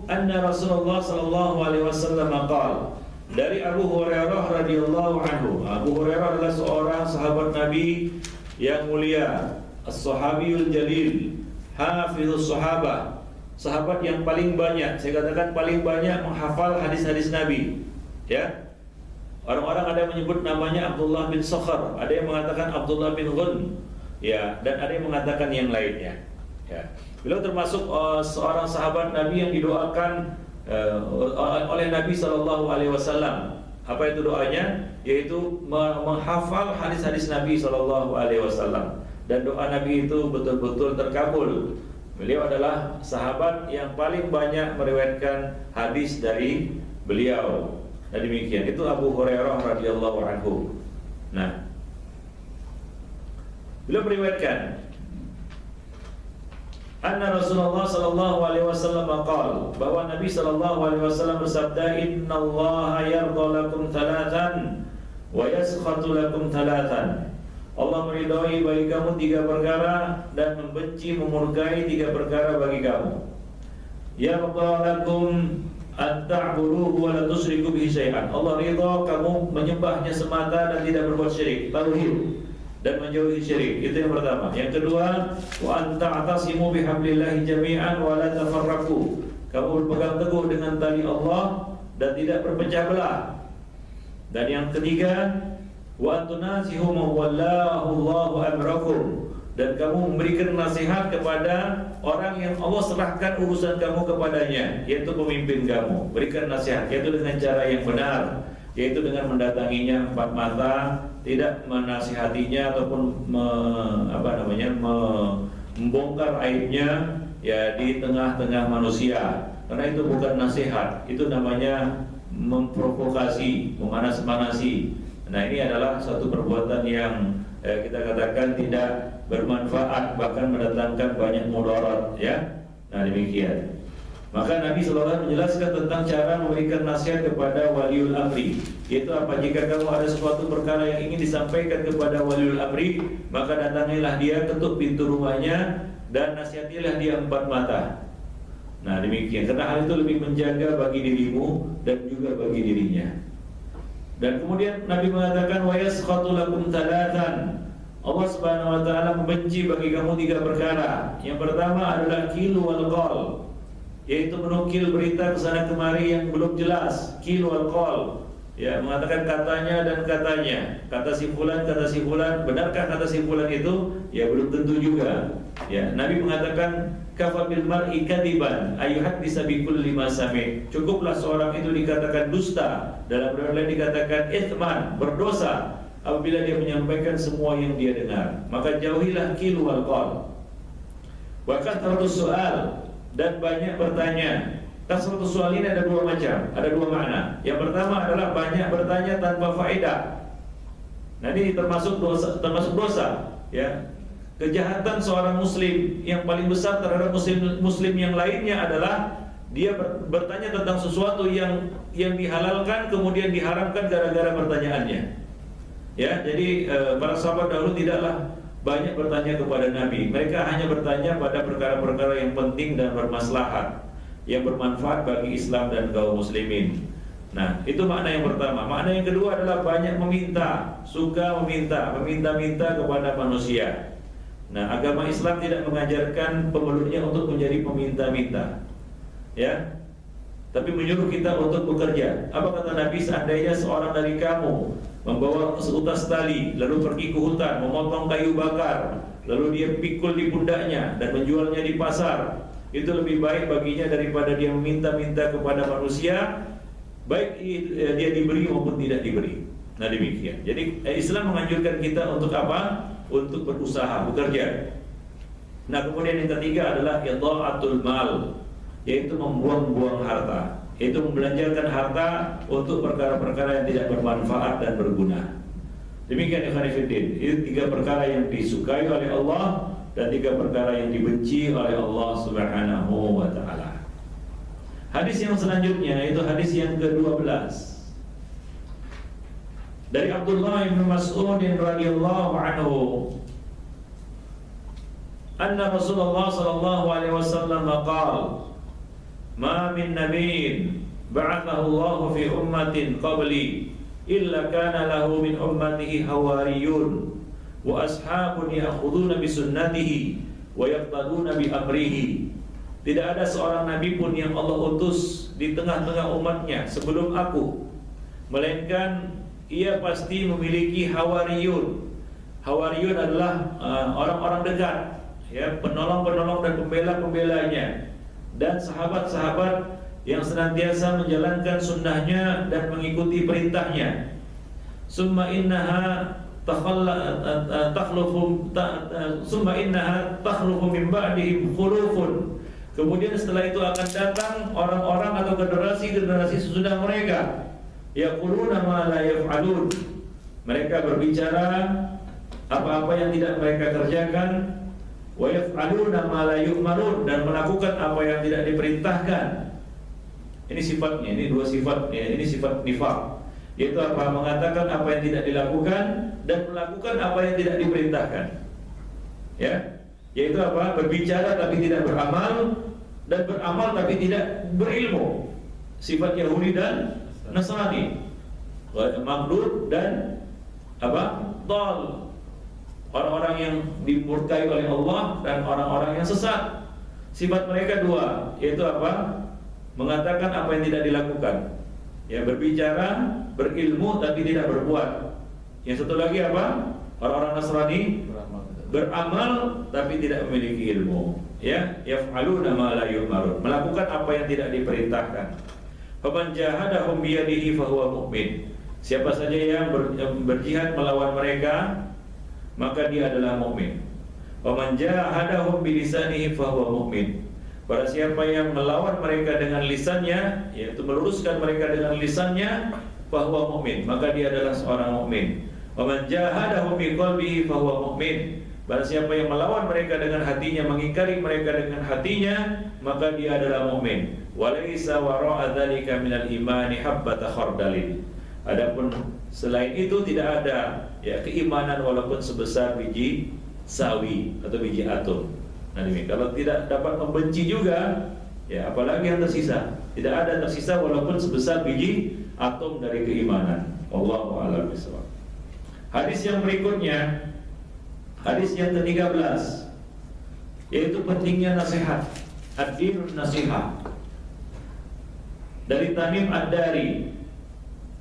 anna Rasulullah sallallahu alaihi wasallam qala. Dari Abu Hurairah radhiyallahu anhu. Abu Hurairah adalah seorang sahabat Nabi yang mulia, as-sahabiyul jalil, hafizus sahabah, sahabat yang paling banyak, saya katakan paling banyak menghafal hadis-hadis Nabi. Ya. Orang-orang ada yang menyebut namanya Abdullah bin Sakhar, ada yang mengatakan Abdullah bin Ghun, ya, dan ada yang mengatakan yang lainnya. Ya. Beliau termasuk seorang sahabat Nabi yang didoakan oleh Nabi Shallallahu Alaihi Wasallam. Apa itu doanya? Yaitu menghafal hadis-hadis Nabi Shallallahu Alaihi Wasallam. Dan doa Nabi itu betul-betul terkabul. Beliau adalah sahabat yang paling banyak meriwayatkan hadis dari beliau. Nah demikian, itu Abu Hurairah radhiyallahu anhu. Nah, beliau meriwayatkan anna Rasulullah sallallahu alaihi wasallam qala, bahwa Nabi sallallahu alaihi wasallam bersabda, innallaha yardha lakum thalathan wa yaskhatu lakum thalathan. Allah meridhai bagi kamu 3 perkara dan membenci, memurkai 3 perkara bagi kamu. Yardha lakum an ta'buduhu wa la tusyriku bihi syai'an. Allah ridha kamu menyembahnya semata dan tidak berbuat syirik, tauhid, dan menjauhi syirik. Itu yang pertama. Yang kedua, wa an ta'tasimu bihablillahi jami'an wa la tafarraqu. Kamu berpegang teguh dengan tali Allah dan tidak berpecah belah. Dan yang ketiga, wa an tunasihu man wallahu Allahu amrakum. Dan kamu memberikan nasihat kepada orang yang Allah serahkan urusan kamu kepadanya, yaitu pemimpin kamu. Berikan nasihat, yaitu dengan cara yang benar, yaitu dengan mendatanginya 4 mata, tidak menasihatinya ataupun membongkar aibnya ya di tengah-tengah manusia. Karena itu bukan nasihat, itu namanya memprovokasi, memanas-manasi. Nah, ini adalah satu perbuatan yang kita katakan tidak bermanfaat, bahkan mendatangkan banyak mudarat, ya. Nah, demikian. Maka Nabi SAW menjelaskan tentang cara memberikan nasihat kepada waliul amri. Yaitu apa? Jika kamu ada suatu perkara yang ingin disampaikan kepada waliul amri, maka datangilah dia, ketuk pintu rumahnya, dan nasihatilah dia 4 mata. Nah demikian, karena hal itu lebih menjaga bagi dirimu dan juga bagi dirinya. Dan kemudian Nabi mengatakan, wa yaskhatu lakum thalathan. Allah Subhanahu wa taala membenci bagi kamu 3 perkara. Yang pertama adalah kilu wal qal, yaitu menukil berita kesana kemari yang belum jelas. Kilu wal qal, ya, mengatakan katanya dan katanya. Kata si fulan, benarkah kata si fulan itu? Ya belum tentu juga. Ya, Nabi mengatakan kafa bil mar'i kadiban ayyuhaddisa bi kulli ma sami. Cukuplah seorang itu dikatakan dusta, dalam riwayat lain dikatakan itsman, berdosa, apabila dia menyampaikan semua yang dia dengar. Maka jauhilah kilu wal qal. Wa kathratu su'al, dan banyak bertanya. Kasratu soal ini ada 2 macam, ada 2 makna. Yang pertama adalah banyak bertanya tanpa faedah. Nah, ini termasuk dosa, ya. Kejahatan seorang muslim yang paling besar terhadap muslim yang lainnya adalah dia bertanya tentang sesuatu yang dihalalkan kemudian diharamkan gara-gara pertanyaannya. Ya, jadi para sahabat dahulu tidaklah banyak bertanya kepada Nabi. Mereka hanya bertanya pada perkara-perkara yang penting dan bermaslahat, yang bermanfaat bagi Islam dan kaum muslimin. Nah, itu makna yang pertama. Makna yang kedua adalah banyak meminta, suka meminta kepada manusia. Nah, agama Islam tidak mengajarkan pemeluknya untuk menjadi peminta-minta, ya, tapi menyuruh kita untuk bekerja. Apa kata Nabi? Seandainya seorang dari kamu membawa seutas tali, lalu pergi ke hutan, memotong kayu bakar, lalu dia pikul di pundaknya dan menjualnya di pasar, itu lebih baik baginya daripada dia meminta-minta kepada manusia, baik dia diberi maupun tidak diberi. Nah demikian. Jadi Islam menganjurkan kita untuk apa? Untuk berusaha, bekerja. Nah kemudian yang ketiga adalah idha'atul mal, yaitu membuang-buang harta, yaitu membelanjakan harta untuk perkara-perkara yang tidak bermanfaat dan berguna. Demikian ikhwan fillah. Itu 3 perkara yang disukai oleh Allah dan 3 perkara yang dibenci oleh Allah Subhanahu wa taala. Hadis yang selanjutnya itu hadis yang ke-12. Dari Abdullah bin Mas'ud radhiyallahu anhu, anna Rasulullah sallallahu alaihi wasallam qala, ma min nabiyyin ba'athahu Allah fi ummatin qabli illa kana lahu min ummatihi hawariyun wa ashabun ya'khuduna bi sunnatihi wa yaqtaduna bi amrihi. Tidak ada seorang nabi pun yang Allah utus di tengah-tengah umatnya sebelum aku, melainkan ia pasti memiliki hawariyun. Hawariyun adalah orang-orang dekat, ya, penolong-penolong dan pembela-pembelanya, dan sahabat-sahabat yang senantiasa menjalankan sunnahnya dan mengikuti perintahnya. Summa innaha takhlufu min ba'dihim khulufun. Kemudian setelah itu akan datang orang-orang atau generasi-generasi sesudah mereka, yaquluna ma la yaf'alun. Mereka berbicara apa-apa yang tidak mereka kerjakan, wa yaf'aluna ma la yu'marun, dan melakukan apa yang tidak diperintahkan. Ini sifatnya, ini dua sifat, ya, ini sifat nifaq, yaitu apa? Mengatakan apa yang tidak dilakukan dan melakukan apa yang tidak diperintahkan. Ya, yaitu apa? Berbicara tapi tidak beramal, dan beramal tapi tidak berilmu. Sifat Yahudi dan Nasrani, maghdub dan apa? Dhal. Orang-orang yang dimurkai oleh Allah dan orang-orang yang sesat. Sifat mereka dua, yaitu apa? Mengatakan apa yang tidak dilakukan, ya, berbicara, berilmu tapi tidak berbuat. Yang satu lagi apa? Orang-orang Nasrani beramal tapi tidak memiliki ilmu, ya, yaf'aluna ma la yu'marun, melakukan apa yang tidak diperintahkan. Faman jahadahum biyadihi fahuwa mu'min. Siapa saja yang berjihad melawan mereka, maka dia adalah mukmin. Faman jahadahum bilisanihi fahuwa mu'min. Pada siapa yang melawan mereka dengan lisannya, yaitu meluruskan mereka dengan lisannya, fahuwa mu'min, maka dia adalah seorang mukmin. Wa man jahadahu bi qalbihi fahuwa mu'min. Pada siapa yang melawan mereka dengan hatinya, mengingkari mereka dengan hatinya, maka dia adalah mukmin. Wa laisa wara'a dzalika minal imani habbata khardalin. Adapun selain itu tidak ada, ya, keimanan walaupun sebesar biji sawi atau biji atom. Nah, kalau tidak dapat membenci juga, ya, apalagi yang tersisa. Tidak ada tersisa walaupun sebesar biji atom dari keimanan. Wallahu a'lam bishawab. Hadis yang berikutnya, hadis yang ke-13, yaitu pentingnya nasihat. Ad-dinun nasihah. Dari Tamim Ad-Dari.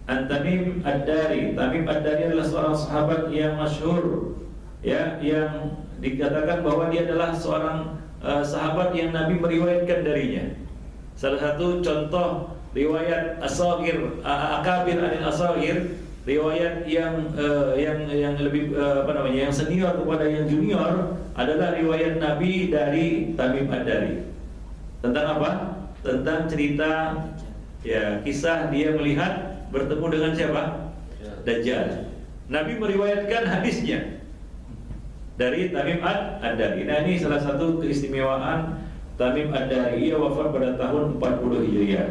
Tamim Ad-Dari. Tamim Ad-Dari adalah seorang sahabat yang masyhur, ya, yang dikatakan bahwa dia adalah seorang sahabat yang Nabi meriwayatkan darinya. Salah satu contoh riwayat asagir, akabir anil asagir, riwayat yang lebih yang senior kepada yang junior adalah riwayat Nabi dari Tamim Ad-Dari. Tentang apa? Tentang cerita, ya, kisah dia melihat bertemu dengan siapa? Dajjal. Nabi meriwayatkan hadisnya dari Tamim Ad-Dari. Nah, ini salah satu keistimewaan Tamim Ad-Dari. Ia wafat pada tahun 40 Hijriah.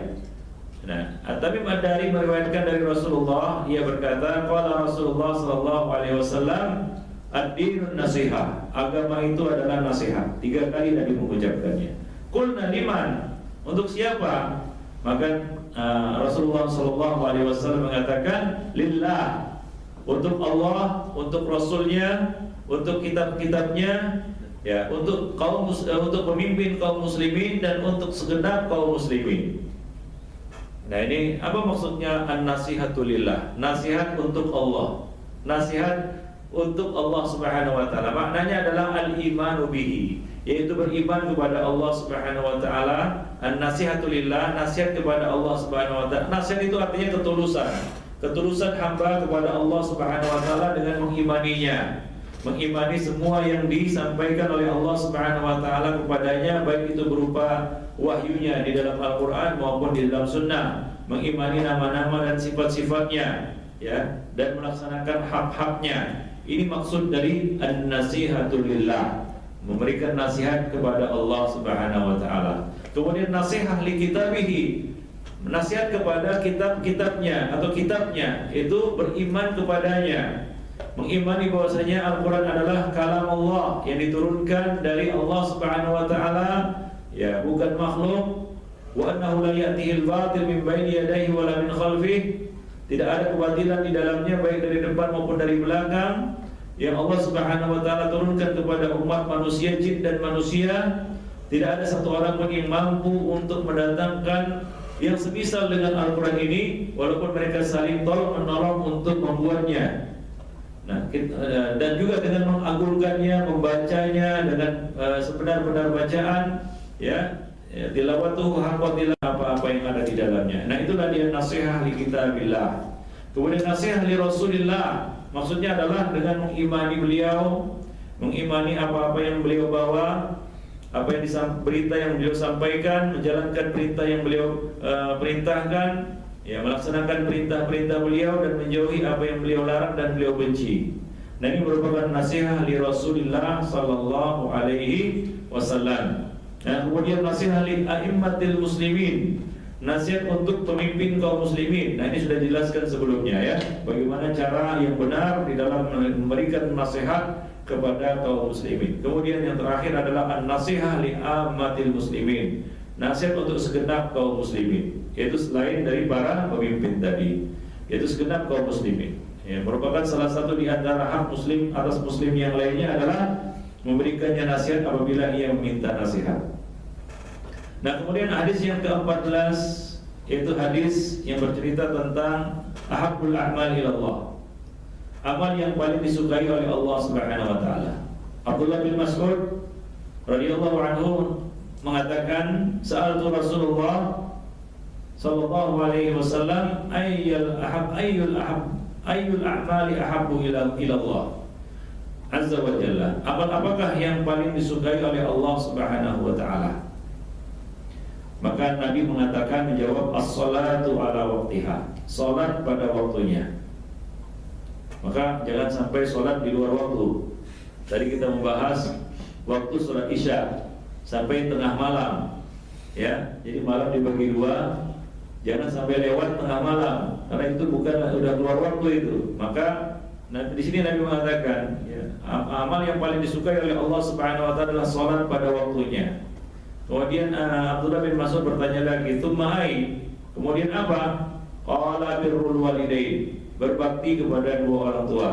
Nah, Tamim Ad-Dari meriwayatkan dari Rasulullah. Ia berkata, qala Rasulullah sallallahu alaihi wasallam, ad-dinun nasihah. Agama itu adalah nasihat. 3 kali Nabi mengucapkannya. Qulna liman? Untuk siapa? Maka Rasulullah sallallahu alaihi wasallam mengatakan, lillah. Untuk Allah, untuk Rasulnya, untuk kitab-kitabnya, ya, untuk untuk pemimpin kaum muslimin dan untuk segenap kaum muslimin. Nah, ini apa maksudnya an-nasihatu lillah? Nasihat untuk Allah. Nasihat untuk Allah Subhanahu wa taala. Maknanya adalah al-imanu bihi, yaitu beriman kepada Allah Subhanahu wa taala. An-nasihatu lillah, nasihat kepada Allah Subhanahu wa taala. Nasihat itu artinya ketulusan. Ketulusan hamba kepada Allah Subhanahu wa taala dengan mengimaninya. Mengimani semua yang disampaikan oleh Allah Subhanahu wa taala kepadanya, baik itu berupa wahyunya di dalam Al-Qur'an maupun di dalam sunnah. Mengimani nama-nama dan sifat-sifatnya, ya, dan melaksanakan hak-haknya. Ini maksud dari an-nasihatu lillah, memberikan nasihat kepada Allah Subhanahu wa taala. Kemudian nasihat li kitabihi, nasihat kepada kitab-kitabnya atau kitabnya, itu beriman kepadanya. Mengimani bahwasanya Al-Quran adalah kalam Allah yang diturunkan dari Allah Subhanahu wa taala, ya, bukan makhluk. Wa annahu la ya'tihi al-batil min baini yadayhi wa la min khalfihi. Tidak ada kebatilan di dalamnya baik dari depan maupun dari belakang, yang Allah Subhanahu wa taala turunkan kepada umat manusia, jin dan manusia. Tidak ada satu orang pun yang mampu untuk mendatangkan, yang semisal dengan Al-Quran ini, walaupun mereka saling tolong menolong untuk membuatnya. Nah, dan juga dengan mengagungkannya, membacanya dengan sebenar-benar bacaan, ya, tilawatuhu haqqa apa-apa yang ada di dalamnya. Nah, itulah dia nasihat li kitabillah. Kemudian nasihat li Rasulillah, maksudnya adalah dengan mengimani beliau, mengimani apa-apa yang beliau bawa, apa yang berita yang beliau sampaikan, menjalankan perintah yang beliau perintahkan, ya, melaksanakan perintah-perintah beliau dan menjauhi apa yang beliau larang dan beliau benci. Nah, ini merupakan nasihat li Rasulillah sallallahu alaihi wasallam. Nah, kemudian nasihat li a'immatil muslimin, nasihat untuk pemimpin kaum muslimin. Nah, ini sudah dijelaskan sebelumnya, ya, bagaimana cara yang benar di dalam memberikan nasihat kepada kaum muslimin. Kemudian yang terakhir adalah an-nasihah li ammatil muslimin, nasihat untuk segenap kaum muslimin, yaitu selain dari para pemimpin tadi, yaitu segenap kaum muslimin. Ya, merupakan salah satu di antara hak muslim atas muslim yang lainnya adalah memberikannya nasihat apabila ia meminta nasihat. Nah, kemudian hadis yang ke-14 yaitu hadis yang bercerita tentang ahabbul a'mal ilallah, amal yang paling disukai oleh Allah Subhanahu wa taala. Abdullah bin Mas'ud radhiyallahu anhu mengatakan, sa'altu Rasulullah sallallahu alaihi wasallam ayyul a'mali ahabbu ila Allah azza wa jalla. Amal apakah yang paling disukai oleh Allah Subhanahu wa taala? Maka Nabi mengatakan, menjawab, as-salatu ala waqtiha, salat pada waktunya. Maka jangan sampai sholat di luar waktu. Tadi kita membahas waktu sholat isya sampai tengah malam, ya. Jadi malam dibagi dua, jangan sampai lewat tengah malam, karena itu bukan sudah keluar waktu itu. Maka di sini Nabi mengatakan, ya, amal yang paling disukai oleh Allah Subhanahu wa taala adalah sholat pada waktunya. Kemudian Abdullah bin Mas'ud bertanya lagi, "Tsumma kemudian apa?" Qala birrul walidain, berbakti kepada dua orang tua.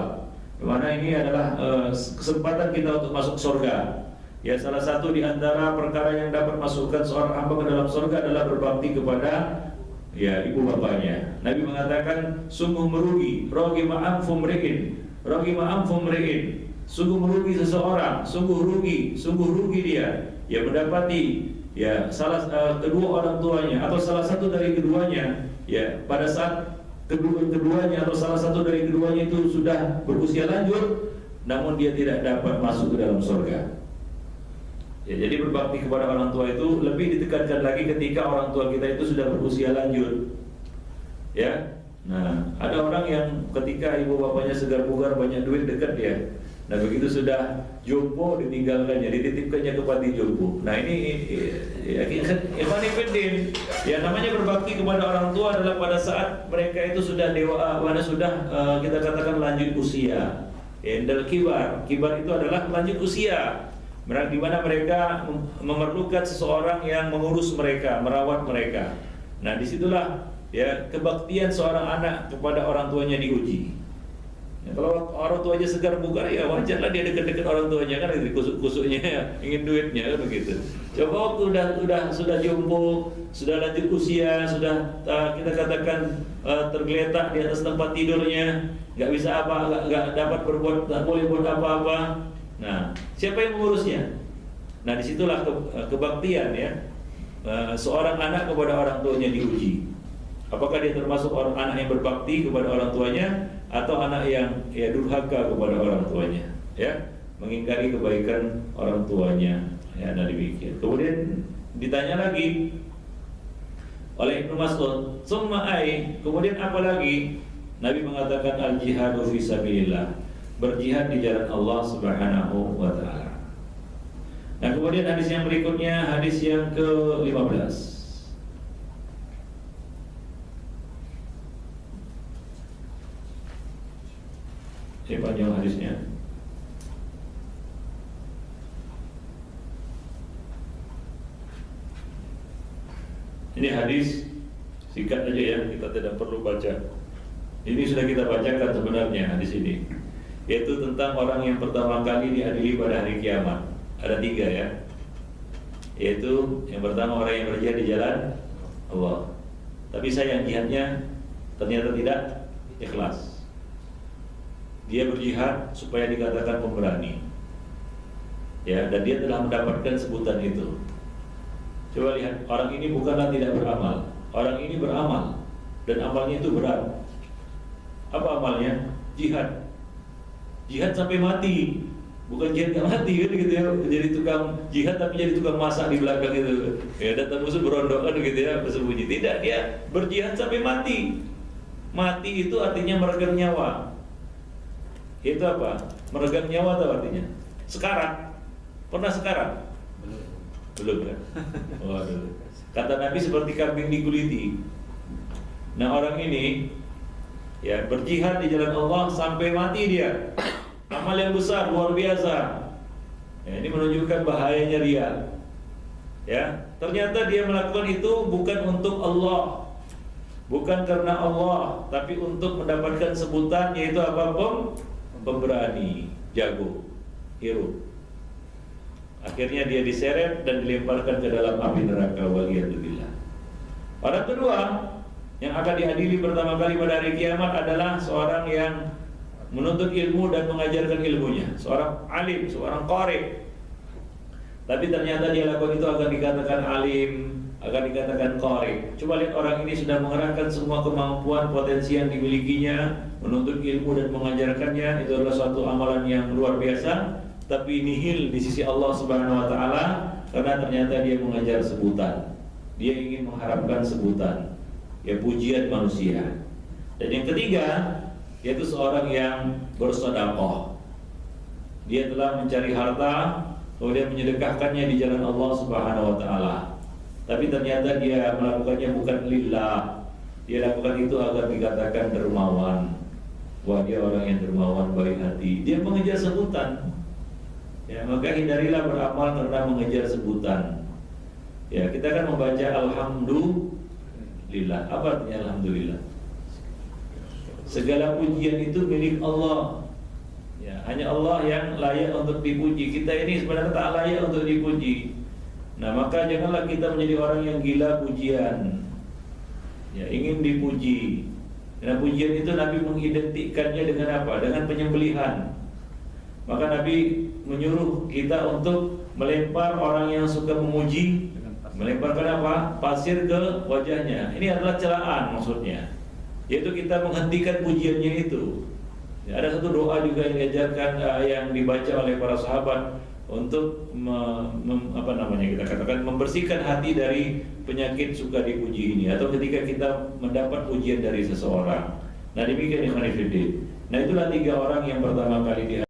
Dimana ini adalah kesempatan kita untuk masuk surga. Ya, salah satu di antara perkara yang dapat masukkan seorang hamba ke dalam surga adalah berbakti kepada, ya, ibu bapaknya. Nabi mengatakan, sungguh merugi, roghima anfum ri'in, sungguh merugi seseorang, sungguh rugi dia, ya, mendapati, ya, kedua orang tuanya atau salah satu dari keduanya, ya, pada saat keduanya atau salah satu dari keduanya itu sudah berusia lanjut, namun dia tidak dapat masuk ke dalam surga. Ya, jadi berbakti kepada orang tua itu lebih ditekankan lagi ketika orang tua kita itu sudah berusia lanjut, ya. Nah, ada orang yang ketika ibu bapaknya segar bugar, banyak duit, dekat dia. Nah, begitu sudah jompo ditinggalkannya, dititipkannya ke panti jompo. Nah, ini ya, ikhwanifiddin, ya, namanya berbakti kepada orang tua adalah pada saat mereka itu sudah kita katakan lanjut usia. Indal kibar itu adalah lanjut usia, di mana mereka memerlukan seseorang yang mengurus mereka, merawat mereka. Nah, disitulah, ya, kebaktian seorang anak kepada orang tuanya diuji. Ya, kalau orang tuanya segar bugar, ya wajarlah dia dekat-dekat orang tuanya, kan, kusuk-kusuknya, ya, ingin duitnya, kan, begitu. Coba waktu sudah jompo, sudah lanjut usia, sudah kita katakan tergeletak di atas tempat tidurnya, nggak bisa nggak dapat berbuat, nggak boleh buat apa-apa. Nah, siapa yang mengurusnya? Nah, disitulah kebaktian, ya, seorang anak kepada orang tuanya diuji. Apakah dia termasuk anak yang berbakti kepada orang tuanya, atau anak yang, ya, durhaka kepada orang tuanya, ya, mengingkari kebaikan orang tuanya, ya. Nah, demikian. Kemudian ditanya lagi oleh Ibnu Mas'ud, "Tsumma kemudian apa lagi?" Nabi mengatakan, al-jihadu fi sabilillah, berjihad di jalan Allah Subhanahu wa taala. Nah, kemudian hadis yang berikutnya, hadis yang ke-15. Ini panjang hadisnya. Ini hadis singkat aja, ya, kita tidak perlu baca. Ini sudah kita bacakan sebenarnya hadis ini, yaitu tentang orang yang pertama kali diadili pada hari kiamat. Ada 3, ya, yaitu yang pertama orang yang berjihad di jalan Allah, tapi sayang jihadnya ternyata tidak ikhlas. Dia berjihad supaya dikatakan pemberani, ya, dan dia telah mendapatkan sebutan itu. Coba lihat, orang ini bukanlah tidak beramal, orang ini beramal dan amalnya itu berat. Apa amalnya? Jihad. Jihad sampai mati. Bukan jihad gak mati kan gitu ya, jadi tukang jihad tapi jadi tukang masak di belakang gitu. Ya datang musuh berondokan gitu ya, bersembunyi. Tidak, dia berjihad sampai mati. Mati itu artinya meregang nyawa. Itu apa? Meregang nyawa itu artinya sekarat. Pernah sekarat? Belum kan? Waduh. Kata Nabi seperti kambing diguliti. Nah orang ini ya berjihad di jalan Allah sampai mati dia. Amal yang besar, luar biasa. Ya, ini menunjukkan bahayanya riya. Ya, ternyata dia melakukan itu bukan untuk Allah, bukan karena Allah, tapi untuk mendapatkan sebutan yaitu apa? Pemberani, jago, hero. Akhirnya dia diseret dan dilemparkan ke dalam api neraka. Waliyadzubillah. Orang kedua yang akan diadili pertama kali pada hari kiamat adalah seorang yang menuntut ilmu dan mengajarkan ilmunya, seorang alim, seorang qari. Tapi ternyata dia lakukan itu akan dikatakan alim, akan dikatakan qari. Coba lihat orang ini sudah mengerahkan semua kemampuan potensi yang dimilikinya, menuntut ilmu dan mengajarkannya. Itu adalah suatu amalan yang luar biasa, tapi nihil di sisi Allah Subhanahu wa taala karena ternyata dia mengejar sebutan. Dia ingin mengharapkan sebutan, ya pujian manusia. Dan yang ketiga, yaitu seorang yang bersedekah. Dia telah mencari harta, kemudian menyedekahkannya di jalan Allah Subhanahu wa taala. Tapi ternyata dia melakukannya bukan lillah. Dia lakukan itu agar dikatakan dermawan. Wah, dia orang yang dermawan, baik hati. Dia mengejar sebutan. Ya, maka hindarilah beramal karena mengejar sebutan. Ya, kita kan membaca alhamdulillah. Apa artinya alhamdulillah? Segala pujian itu milik Allah. Ya, hanya Allah yang layak untuk dipuji. Kita ini sebenarnya tak layak untuk dipuji. Nah, maka janganlah kita menjadi orang yang gila pujian. Ya, ingin dipuji. Karena pujian itu Nabi mengidentikannya dengan apa? Dengan penyembelihan. Maka Nabi menyuruh kita untuk melempar orang yang suka memuji, melemparkan apa? Pasir ke wajahnya. Ini adalah celaan maksudnya, yaitu kita menghentikan pujiannya itu. Ya, ada satu doa juga yang diajarkan yang dibaca oleh para sahabat untuk kita katakan membersihkan hati dari penyakit suka dipuji ini, atau ketika kita mendapat pujian dari seseorang. Nah, demikian ikhwan fillah. Nah, itulah 3 orang yang pertama kali